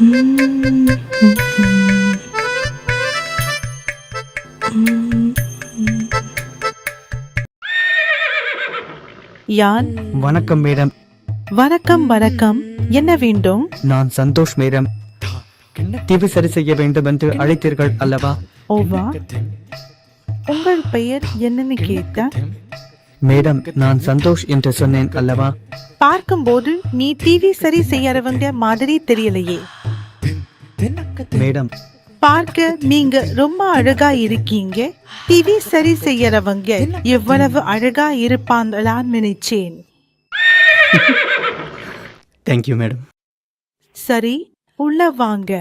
யார்? வணக்கம் மேடம். வணக்கம் வணக்கம். என்ன வேண்டும்? நான் சந்தோஷ் மேடம். டிவி சரி செய்ய வேண்டும் என்று அழைத்தீர்கள் அல்லவா? ஓவா, உங்கள் பெயர் என்னன்னு கேட்டா? மேடம், நான் சந்தோஷ் என்று சொன்னேன் அல்லவா? பார்க்கும்போது நீ டிவி சரி செய்யறவங்க மாதிரி தெரியலையே. மேடம், பார்க்க நீங்க ரொம்ப அழகா இருக்கீங்க. டிவி சரி செய்யறவங்க எவ்வளவு அழகா இருப்பாங்களான்னு நினைச்சேன். Thank you madam. சரி, உள்ள வாங்க.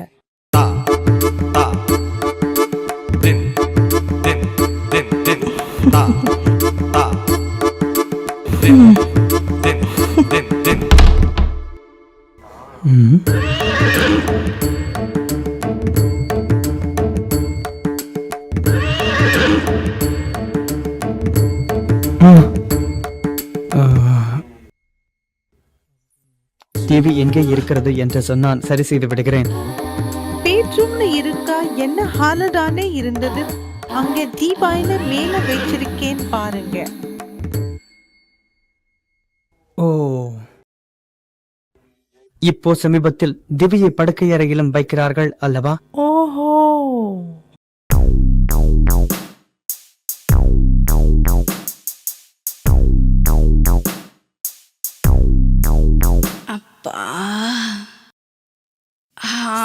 டிவி எங்கே இருக்கிறது என்று சொன்னால் சரி செய்து விடுகிறேன். பெட்ரூம்ல இருக்கா? என்ன ஹாலடானே இருந்தது. அங்க தீபாயில மேல வச்சிருக்கேன் பாருங்க. ஓ, இப்போ சமீபத்தில் திவ்யை படுக்கை அறையிலும் வைக்கிறார்கள் அல்லவா? ஓஹோ,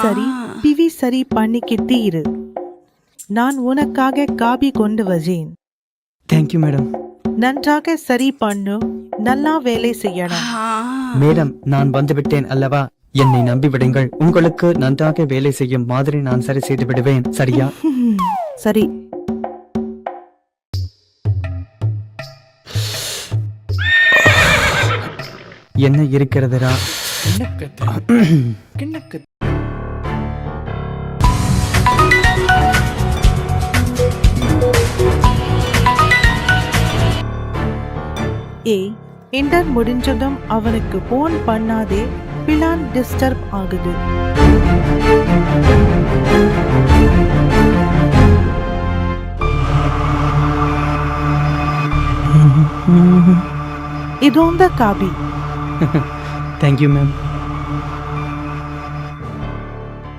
சரி, டிவி சரி பண்ணிக்கிட்டு இரு. நான் உனக்காக காபி கொண்டு வந்தேன். Thank you madam. நன்றாக சரி பண்ணு. நல்லா வேலை செய்யணும். மேடம், நான் வந்துவிட்டேன் அல்லவா? என்னை நம்பி விடுங்கள். உங்களுக்கு நன்றாக வேலை செய்யும் மாதிரி நான் சரி செய்து விடுவேன். சரியா? சரி. என்ன இருக்கிறதுரா? ஏய், இன்டர் முடிஞ்சதும் அவனுக்கு போன் பண்ணாதே. பிளான் டிஸ்டர்ப் ஆகுது. இதோந்த காபி. Thank you ma'am.